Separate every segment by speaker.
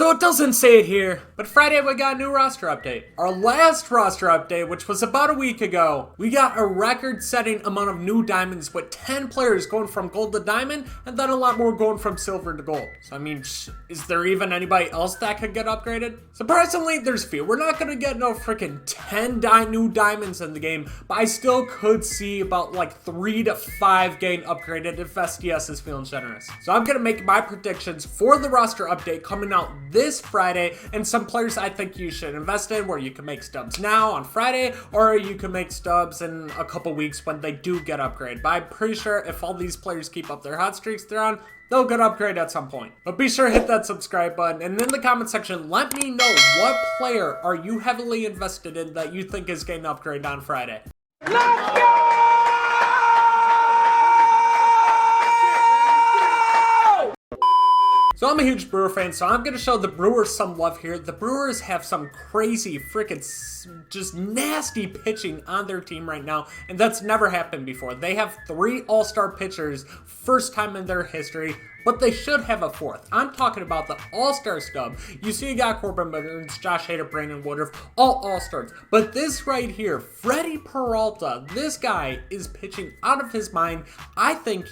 Speaker 1: So it doesn't say it here, but Friday we got a new roster update. Our last roster update, which was about a week ago, we got a record-setting amount of new diamonds with 10 players going from gold to diamond, and then a lot more going from silver to gold. So I mean, is there even anybody else that could get upgraded? Surprisingly, there's few. We're not gonna get no freaking 10 new diamonds in the game, but I still could see about like 3 to 5 getting upgraded if SDS is feeling generous. So I'm gonna make my predictions for the roster update coming out this Friday, and some players I think you should invest in where you can make stubs now on Friday, or you can make stubs in a couple weeks when they do get upgraded. But I'm pretty sure if all these players keep up their hot streaks they're on, they'll get upgraded at some point. But be sure to hit that subscribe button, and in the comment section, let me know what player are you heavily invested in that you think is getting upgraded on Friday.
Speaker 2: Let's go!
Speaker 1: So I'm a huge Brewer fan, so I'm going to show the Brewers some love here. The Brewers have some crazy, freaking, just nasty pitching on their team right now, and that's never happened before. They have 3 all-star pitchers, first time in their history, but they should have a 4th. I'm talking about the all-star stub. You see you got Corbin Burns, Josh Hader, Brandon Woodruff, all all-stars. But this right here, Freddie Peralta, this guy is pitching out of his mind. I think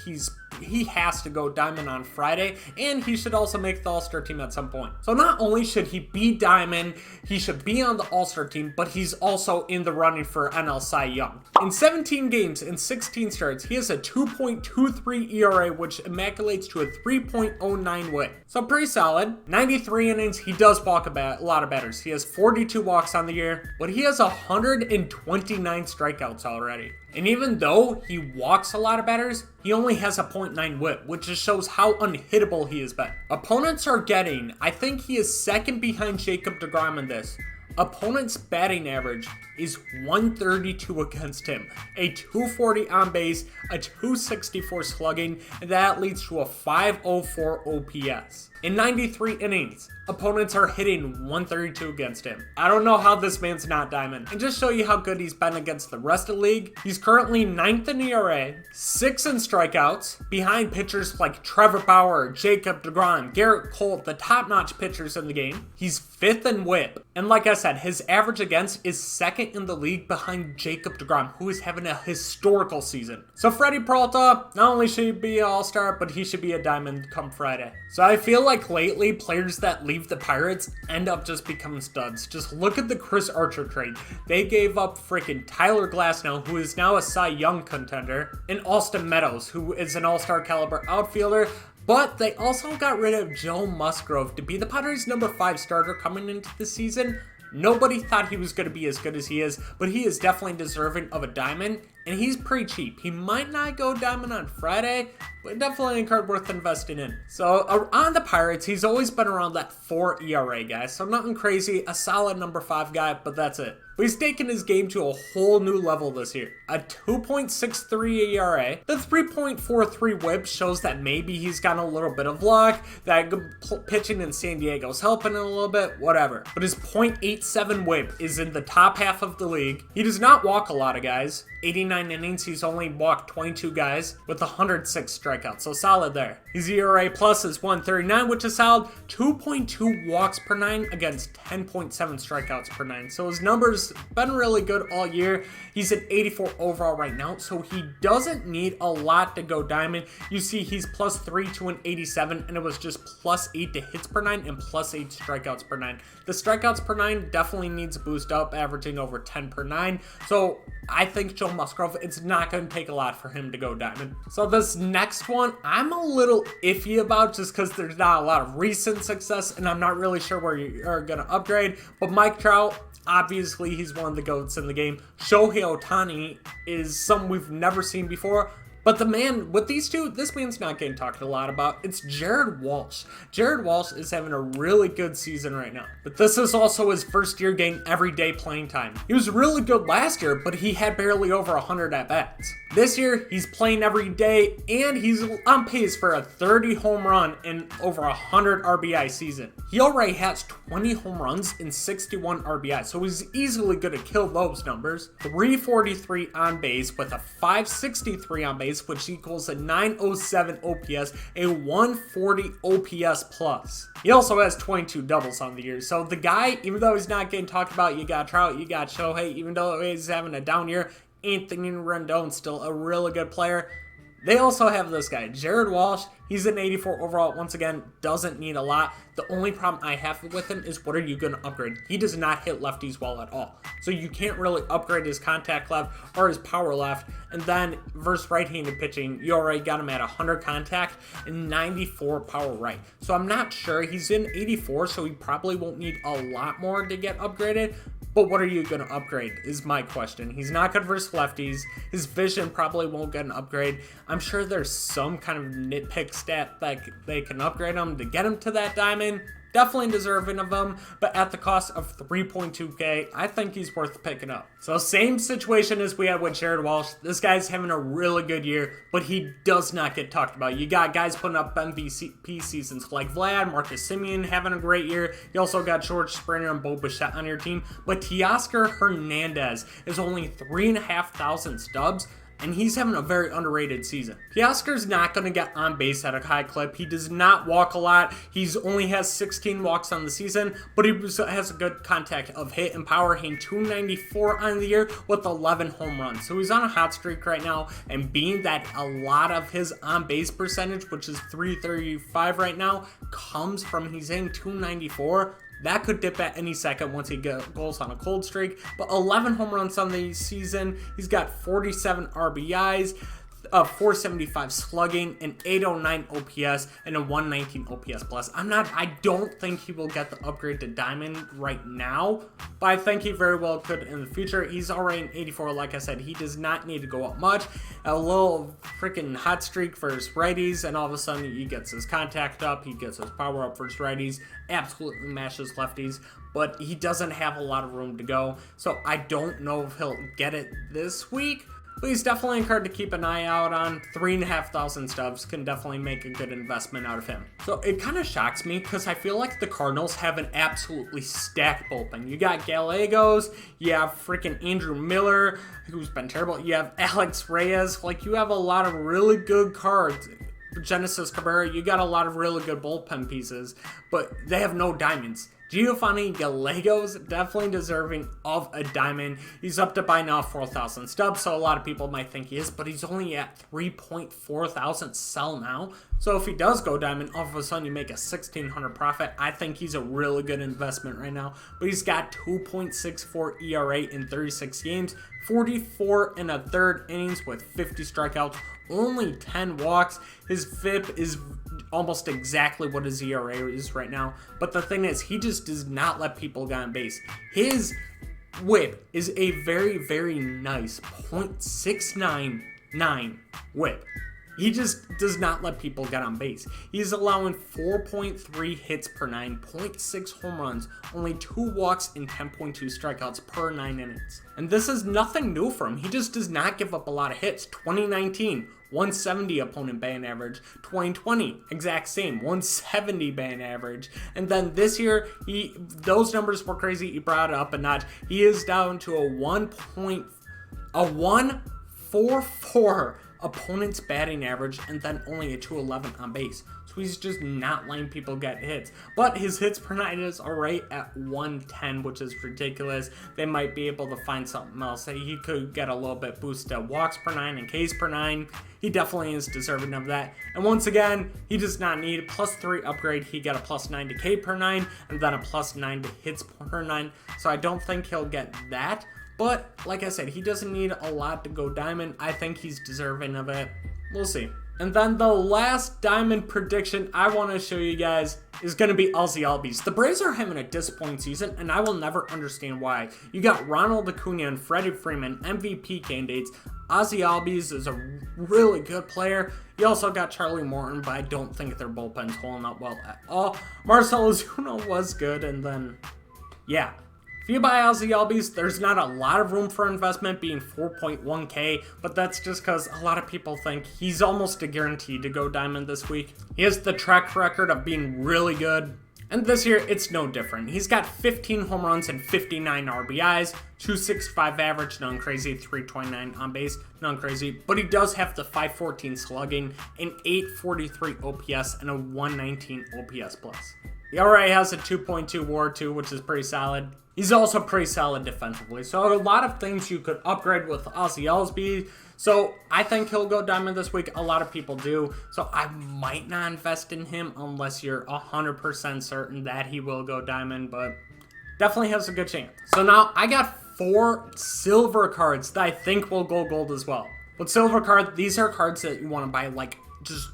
Speaker 1: he has to go diamond on Friday, and he should also make the all-star team at some point. So not only should he be diamond, he should be on the all-star team, but he's also in the running for NL Cy Young. In 17 games and 16 starts, he has a 2.23 ERA, which immaculates to a 3.09 whip. So pretty solid. 93 innings, he does walk a lot of batters. He has 42 walks on the year, but he has 129 strikeouts already. And even though he walks a lot of batters, he only has a .9 whip, which just shows how unhittable he has been. Opponents are getting, I think he is second behind Jacob deGrom in this. Opponent's batting average is 132 against him, a 240 on base, a 264 slugging, and that leads to a 504 OPS. In 93 innings, opponents are hitting 132 against him. I don't know how this man's not diamond. And just show you how good he's been against the rest of the league, he's currently 9th in ERA, 6th in strikeouts, behind pitchers like Trevor Bauer, Jacob deGrom, Garrett Cole, the top-notch pitchers in the game. He's 5th in whip. And like I said, his average against is 2nd in the league behind Jacob deGrom, who is having a historical season. So Freddie Peralta, not only should he be an all-star, but he should be a diamond come Friday. So I feel like lately, players that leave the Pirates end up just becoming studs. Just look at the Chris Archer trade. They gave up freaking Tyler Glasnow, who is now a Cy Young contender, and Austin Meadows, who is an all-star caliber outfielder. But they also got rid of Joe Musgrove to be the Padres' number 5 starter coming into the season. Nobody thought he was going to be as good as he is, but he is definitely deserving of a diamond, and he's pretty cheap. He might not go diamond on Friday, but definitely a card worth investing in. So on the Pirates, he's always been around that 4 ERA guy, so nothing crazy, a solid number 5 guy, but that's it. But he's taken his game to a whole new level this year. A 2.63 ERA. The 3.43 whip shows that maybe he's got a little bit of luck, that pitching in San Diego's helping him a little bit, whatever. But his .87 whip is in the top half of the league. He does not walk a lot of guys. 89 innings, he's only walked 22 guys with 106 strikeouts, so solid there. His ERA plus is 139, which is solid. 2.2 walks per 9 against 10.7 strikeouts per 9. So his numbers been really good all year. He's at 84 overall right now, so he doesn't need a lot to go diamond. You see he's +3 to an 87, and it was just +8 to hits per 9 and +8 strikeouts per 9. The strikeouts per 9 definitely needs a boost up, averaging over 10 per 9. So I think Joe Musgrove, it's not going to take a lot for him to go diamond. So this next one, I'm a little iffy about just because there's not a lot of recent success, and I'm not really sure where you are going to upgrade. But Mike Trout, obviously he's one of the GOATs in the game. Shohei Ohtani is something we've never seen before. But the man, with these two, this man's not getting talked a lot about. It's Jared Walsh. Jared Walsh is having a really good season right now. But this is also his first year getting everyday playing time. He was really good last year, but he had barely over 100 at-bats. This year, he's playing every day, and he's on pace for a 30 home run and over 100 RBI season. He already has 20 home runs and 61 RBI, so he's easily going to kill those numbers. 343 on base with a 563 on base base, which equals a 907 OPS, a 140 OPS plus. He also has 22 doubles on the year. So the guy, even though he's not getting talked about, you got Trout, you got Shohei, even though he's having a down year, Anthony Rendon's still a really good player. They also have this guy, Jared Walsh. He's an 84 overall. Once again, doesn't need a lot. The only problem I have with him is what are you going to upgrade? He does not hit lefties well at all. So you can't really upgrade his contact left or his power left. And then versus right-handed pitching, you already got him at 100 contact and 94 power right. So I'm not sure. He's in 84, so he probably won't need a lot more to get upgraded. But what are you going to upgrade is my question. He's not good versus lefties. His vision probably won't get an upgrade. I'm sure there's some kind of nitpick stat that they can upgrade him to get him to that diamond. Definitely deserving of him, but at the cost of 3.2K, I think he's worth picking up. So same situation as we had with Jared Walsh. This guy's having a really good year, but he does not get talked about. You got guys putting up MVP seasons like Vlad, Marcus Semien having a great year. You also got George Springer and Bo Bichette on your team, but Teoscar Hernandez is only 3,500 stubs, and he's having a very underrated season. Teoscar's not going to get on base at a high clip. He does not walk a lot. He's only has 16 walks on the season, but he has a good contact of hit and power, hitting 294 on the year with 11 home runs. So he's on a hot streak right now, and being that a lot of his on base percentage, which is 335 right now, comes from he's hitting 294. That could dip at any second once he goes on a cold streak. But 11 home runs on the season. He's got 47 RBIs, 475 slugging, an 809 OPS, and a 119 OPS plus. I don't think he will get the upgrade to diamond right now, but I think he very well could in the future. He's already an 84, like I said. He does not need to go up much. A little freaking hot streak for his righties, and all of a sudden he gets his contact up, he gets his power up for his righties, absolutely mashes lefties, but he doesn't have a lot of room to go. So I don't know if he'll get it this week, but he's definitely a card to keep an eye out on. 3,500 stubs can definitely make a good investment out of him. So it kind of shocks me because I feel like the Cardinals have an absolutely stacked bullpen. You got Gallegos, you have freaking Andrew Miller, who's been terrible. You have Alex Reyes. Like, you have a lot of really good cards. Genesis Cabrera, you got a lot of really good bullpen pieces, but they have no diamonds. Giovanni Gallegos, definitely deserving of a diamond. He's up to by now 4,000 stubs, so a lot of people might think he is, but he's only at 3,400 sell now. So if he does go diamond, all of a sudden you make a 1,600 profit. I think he's a really good investment right now. But he's got 2.64 ERA in 36 games, 44 and a third innings with 50 strikeouts, only 10 walks. His FIP is almost exactly what his ERA is right now. But the thing is, he just does not let people get on base. His whip is a very, very nice .699 whip. He just does not let people get on base. He's allowing 4.3 hits per 9, 0.6 home runs, only 2 walks, and 10.2 strikeouts per 9 innings. And this is nothing new for him. He just does not give up a lot of hits. 2019, 170 opponent batting average. 2020, exact same, 170 batting average. And then this year, those numbers were crazy. He brought it up a notch. He is down to a 1.44 opponent's batting average, and then only a 211 on base. So he's just not letting people get hits. But his hits per 9 is alright at 110, which is ridiculous. They might be able to find something else. He could get a little bit boosted walks per 9 and Ks per 9. He definitely is deserving of that. And once again, he does not need a +3 upgrade. He got a +9 to K per 9, and then a +9 to hits per 9. So I don't think he'll get that. But, like I said, he doesn't need a lot to go diamond. I think he's deserving of it. We'll see. And then the last diamond prediction I want to show you guys is going to be Aussie Albies. The Braves are having a disappointing season, and I will never understand why. You got Ronald Acuna and Freddie Freeman, MVP candidates. Aussie Albies is a really good player. You also got Charlie Morton, but I don't think their bullpen's holding up well at all. Marcell Ozuna was good, and then, yeah. If you buy Aussie Albies, there's not a lot of room for investment, being 4.1K, but that's just because a lot of people think he's almost a guarantee to go diamond this week. He has the track record of being really good, And this year, it's no different. He's got 15 home runs and 59 RBIs, 265 average, none crazy, 329 on base, none crazy. But he does have the 514 slugging, an 843 OPS, and a 119 OPS plus. He already has a 2.2 WAR too, which is pretty solid. He's also pretty solid defensively. So a lot of things you could upgrade with Aussie Albies. So I think he'll go diamond this week. A lot of people do. So I might not invest in him unless you're 100% certain that he will go diamond. But definitely has a good chance. So now I got 4 silver cards that I think will go gold as well. With silver cards, these are cards that you want to buy like just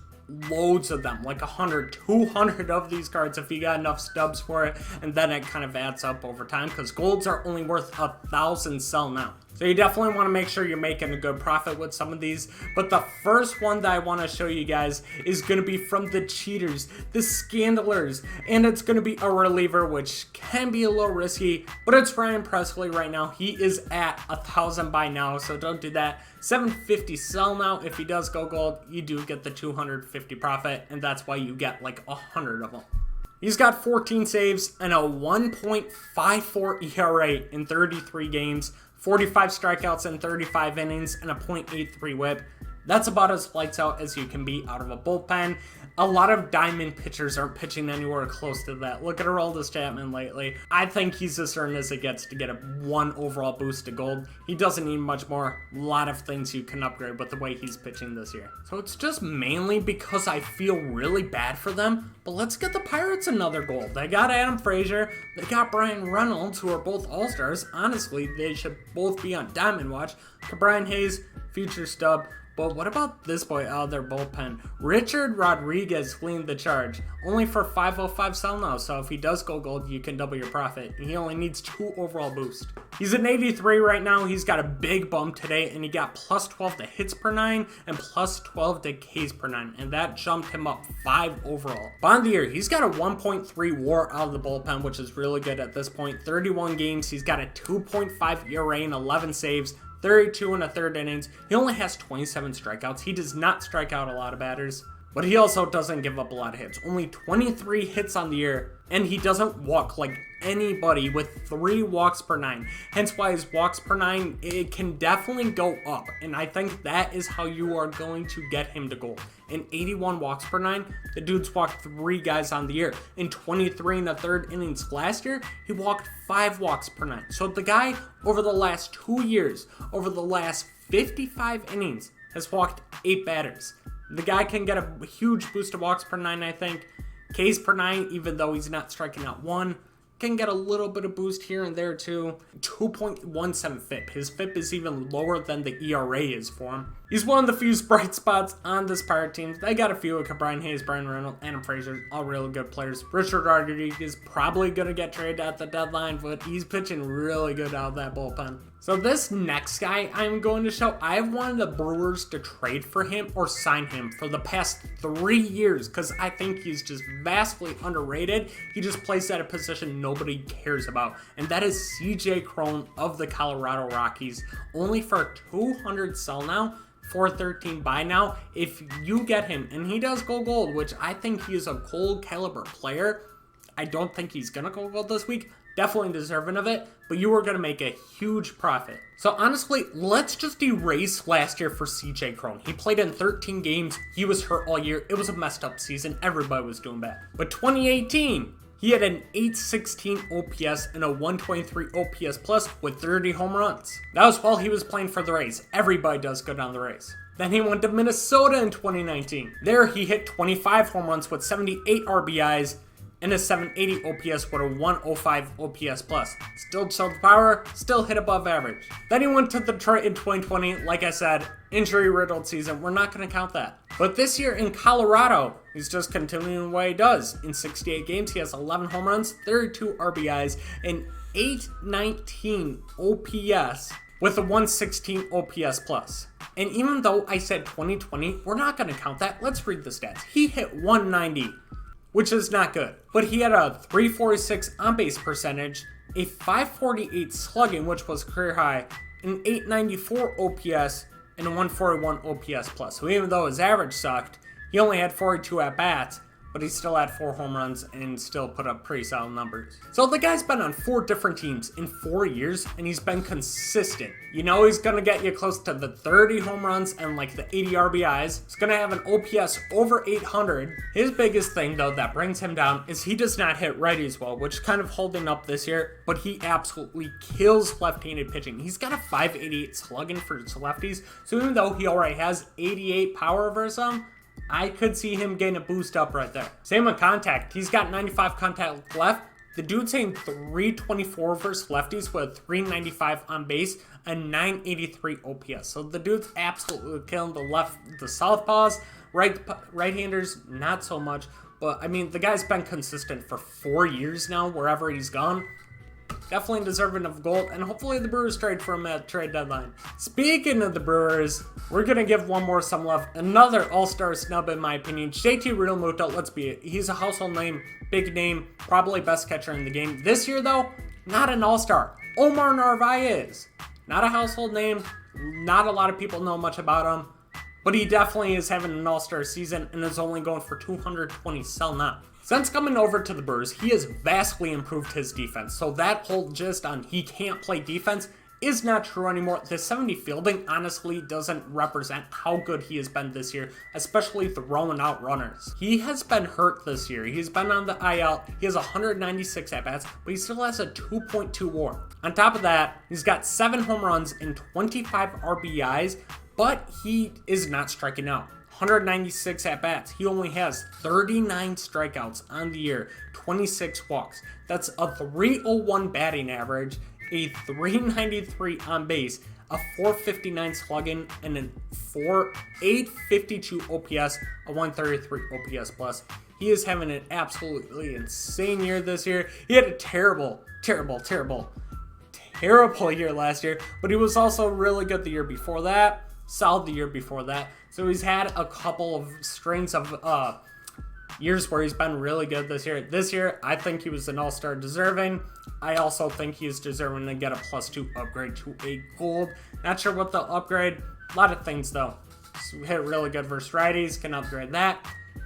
Speaker 1: loads of them, like 100, 200 of these cards if you got enough stubs for it, and then it kind of adds up over time because golds are only worth 1,000 sell now. So you definitely want to make sure you're making a good profit with some of these. But the first one that I want to show you guys is going to be from the cheaters, the scandalers, and it's going to be a reliever, which can be a little risky, but it's Ryan Presley right now. He is at 1,000 by now, so don't do that. 750 sell now. If he does go gold, you do get the 250 profit, and that's why you get like 100 of them. He's got 14 saves and a 1.54 ERA in 33 games, 45 strikeouts in 35 innings, and a .83 whip. That's about as lights out as you can be out of a bullpen. A lot of diamond pitchers aren't pitching anywhere close to that. Look at Aroldis Chapman lately. I think he's as certain as it gets to get a 1 overall boost to gold. He doesn't need much more. A lot of things you can upgrade with the way he's pitching this year. So it's just mainly because I feel really bad for them. But let's get the Pirates another gold. They got Adam Frazier. They got Brian Reynolds, who are both All-Stars. Honestly, they should both be on Diamond Watch. Brian Hayes, future stub. But what about this boy out of their bullpen? Richard Rodriguez leading the charge. Only for 505 sell now, so if he does go gold, you can double your profit. He only needs 2 overall boost. He's an 83 right now. He's got a big bump today, and he got plus 12 to hits per 9 and plus 12 to Ks per 9, and that jumped him up 5 overall. Bondier, he's got a 1.3 WAR out of the bullpen, which is really good at this point. 31 games. He's got a 2.5 ERA and 11 saves. 32 in a third innings. He only has 27 strikeouts. He does not strike out a lot of batters, but he also doesn't give up a lot of hits. Only 23 hits on the year, and he doesn't walk like anybody with 3 walks per 9. Hence why his walks per 9, it can definitely go up, and I think that is how you are going to get him to gold. In 81 walks per 9, the dude's walked 3 guys on the year. In 23 and a third innings last year, he walked 5 walks per 9. So the guy over the last 2 years, over the last 55 innings, has walked 8 batters. The guy can get a huge boost of walks per 9, I think. Ks per 9, even though he's not striking out 1. Can get a little bit of boost here and there too. 2.17 FIP. His FIP is even lower than the ERA is for him. He's one of the few bright spots on this Pirate team. They got a few like Brian Hayes, Brian Reynolds, Adam Frazier, all really good players. Richard Rodriguez is probably going to get traded at the deadline, but he's pitching really good out of that bullpen. So this next guy I'm going to show, I've wanted the Brewers to trade for him or sign him for the past 3 years because I think he's just vastly underrated. He just plays at a position nobody cares about, and that is CJ Cron of the Colorado Rockies. Only for 200 sell now, 413 buy now. If you get him, and he does go gold, which I think he is a gold caliber player. I don't think he's gonna go gold this week. Definitely deserving of it, but you are going to make a huge profit. So honestly, let's just erase last year for CJ Cron. He played in 13 games. He was hurt all year. It was a messed up season. Everybody was doing bad. But 2018, he had an 816 OPS and a 123 OPS plus with 30 home runs. That was while he was playing for the Rays. Everybody does good on the Rays. Then he went to Minnesota in 2019. There he hit 25 home runs with 78 RBIs and a 780 OPS with a 105 OPS plus. Still showed power, still hit above average. Then he went to Detroit in 2020. Like I said, injury-riddled season. We're not going to count that. But this year in Colorado, he's just continuing what he does. In 68 games, he has 11 home runs, 32 RBIs, and 819 OPS with a 116 OPS plus. And even though I said 2020, we're not going to count that. Let's read the stats. He hit 190. Which is not good. But he had a 346 on-base percentage, a 548 slugging, which was career high, an 894 OPS, and a 141 OPS plus. So even though his average sucked, he only had 42 at-bats, but he still had 4 home runs and still put up pretty solid numbers. So the guy's been on 4 different teams in 4 years, and he's been consistent. You know he's gonna get you close to the 30 home runs and like the 80 RBIs. He's gonna have an OPS over 800. His biggest thing though that brings him down is he does not hit righties well, which is kind of holding up this year, but he absolutely kills left-handed pitching. He's got a 588 slugging for his lefties, so even though he already has 88 power versus him, I could see him getting a boost up right there. Same with contact. He's got 95 contact left. The dude's hitting 324 versus lefties with 395 on base and 983 OPS. So the dude's absolutely killing the southpaws. Right-handers, not so much. But, I mean, the guy's been consistent for 4 years now, wherever he's gone. Definitely deserving of gold, and hopefully the Brewers trade for him at trade deadline. Speaking of the Brewers, we're going to give one more some love. Another all-star snub, in my opinion. JT Realmuto, let's be it. He's a household name, big name, probably best catcher in the game. This year, though, not an all-star. Omar Narvaez, not a household name. Not a lot of people know much about him, but he definitely is having an all-star season and is only going for 220 sell now. Since coming over to the Brewers, he has vastly improved his defense. So that whole gist on he can't play defense is not true anymore. The 70 fielding honestly doesn't represent how good he has been this year, especially throwing out runners. He has been hurt this year. He's been on the IL. He has 196 at-bats, but he still has a 2.2 WAR. On top of that, he's got 7 home runs and 25 RBIs, but he is not striking out. 196 at-bats. He only has 39 strikeouts on the year, 26 walks. That's a 301 batting average, a 393 on base, a 459 slugging, and an 852 OPS, a 133 OPS plus. He is having an absolutely insane year this year. He had a terrible year last year, but he was also really good the year before that. Solid the year before that. So he's had a couple of strings of years where he's been really good this year. This year, I think he was an all-star deserving. I also think he's deserving to get a +2 upgrade to a gold. Not sure what they'll upgrade. A lot of things though. So hit really good versus righties, can upgrade that.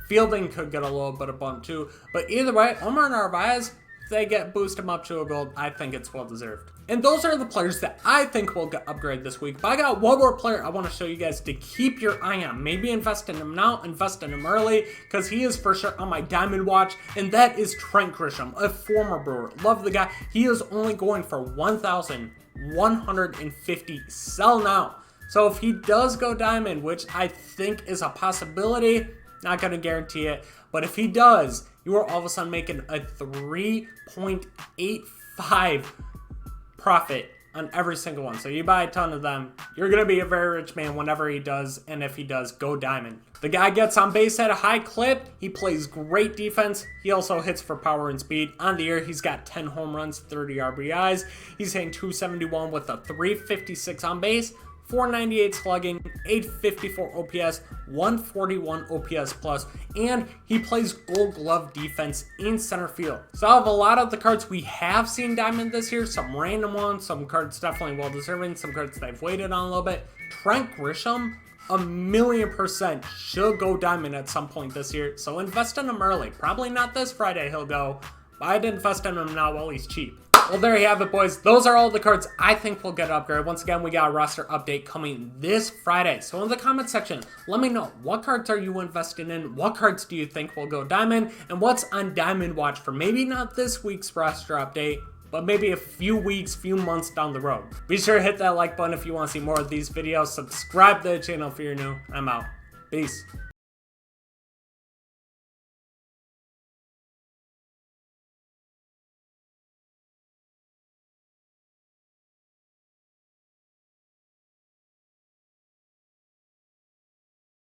Speaker 1: Fielding could get a little bit of bump too. But either way, Omar Narvaez, if they boost him up to a gold, I think it's well deserved. And those are the players that I think will get upgraded this week. But I got one more player I want to show you guys to keep your eye on. Maybe invest in him now, invest in him early, because he is for sure on my diamond watch, and that is Trent Grisham, a former Brewer. Love the guy. He is only going for 1,150 sell now. So if he does go diamond, which I think is a possibility, not going to guarantee it, but if he does, you are all of a sudden making a 3.85 profit on every single one. So you buy a ton of them, you're going to be a very rich man whenever he does, and if he does, go diamond. The guy gets on base at a high clip. He plays great defense. He also hits for power and speed. On the year, he's got 10 home runs, 30 RBIs. He's hitting 271 with a 356 on base, 498 slugging, 854 OPS, 141 OPS plus, and he plays Gold Glove defense in center field. So out of a lot of the cards we have seen diamond this year, some random ones, some cards definitely well deserving, some cards they've waited on a little bit. Trent Grisham, 1,000,000% should go diamond at some point this year, so invest in him early. Probably not this Friday he'll go, but I'd invest in him now while he's cheap. Well, there you have it, boys. Those are all the cards I think will get upgraded. Once again, we got a roster update coming this Friday. So in the comment section, let me know, what cards are you investing in? What cards do you think will go diamond? And what's on diamond watch for maybe not this week's roster update, but maybe a few weeks, few months down the road. Be sure to hit that like button if you want to see more of these videos. Subscribe to the channel if you're new. I'm out. Peace.